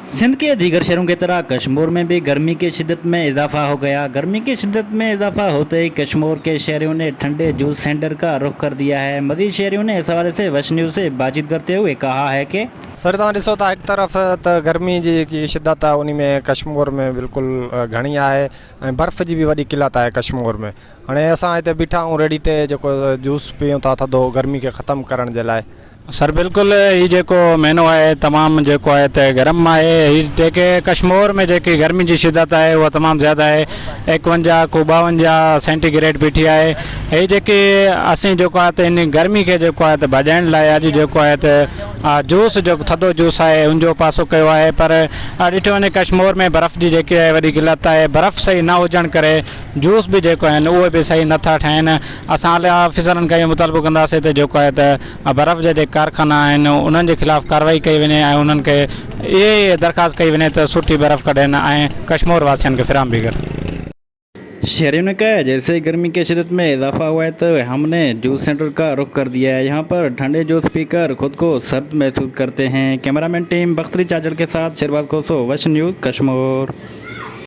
सिंध के दीगर शहरों की तरह कश्मीर में भी गर्मी की शिद्दत में इजाफा हो गया। गर्मी की शिद्दत में इजाफा होते ही कश्मीर के शहरियों ने ठंडे जूस सेंटर का रुख कर दिया है। मजीद शहरियों ने इस हवाले से वश न्यूज़ से बातचीत करते हुए कहा है कि सर तव्हां ॾिसो था हिकु तरफ़ त गर्मी जी जेकी शिदत आहे उन में कश्मीर में बिल्कुलु घणी आहे ऐं बर्फ़ जी बि वॾी किल्लत आहे कश्मीर में। हाणे असां हिते बीठा आहियूं रेड़ी ते जेको जूस पीऊं था थधो गर्मी खे ख़तमु करण जे लाइ। सर बिल्कुल ये जो महीनो है तमाम जो है तो गर्म है। जेके कश्मीर में जी गर्मी की शिदत है वह तमाम ज़्यादा है। 51 को 52 सेंटीग्रेड बीठी है। ये जी असी जो है तो इन गर्मी के जो है तो भॼाइण लाइ अॼु जो है तो जूस जो थधो जूस है उनजो पासो कयो है। पर ॾिठो वञे कश्मीर में बर्फ़ की जी है वॾी किल्लत है। बर्फ़ सही न हुजण करे जूस भी जो है उहे भी सही नथा ठहनि। असां ऑफिसरनि खां इहो मुतालबो कंदासीं त जो है तो बर्फ़ जे कारखाना आहिनि उन्हनि जे ख़िलाफ़ कार्रवाई कई वञे ऐं उन्हनि खे इहे दरख़्वास्त कई वञे त सुठी बर्फ़ कढनि ऐं कश्मीर वासियों के फिराम भी करें। शहरियों ने कहा जैसे ही गर्मी की शिद्दत में इजाफा हुआ है तो हमने जूस सेंटर का रुख कर दिया है। यहाँ पर ठंडे जूस पीकर खुद को सर्द महसूस करते हैं। कैमरामैन टीम बख्तरी चाचड़ के साथ शेरबाज कोसो, वश न्यूज़ कश्मीर।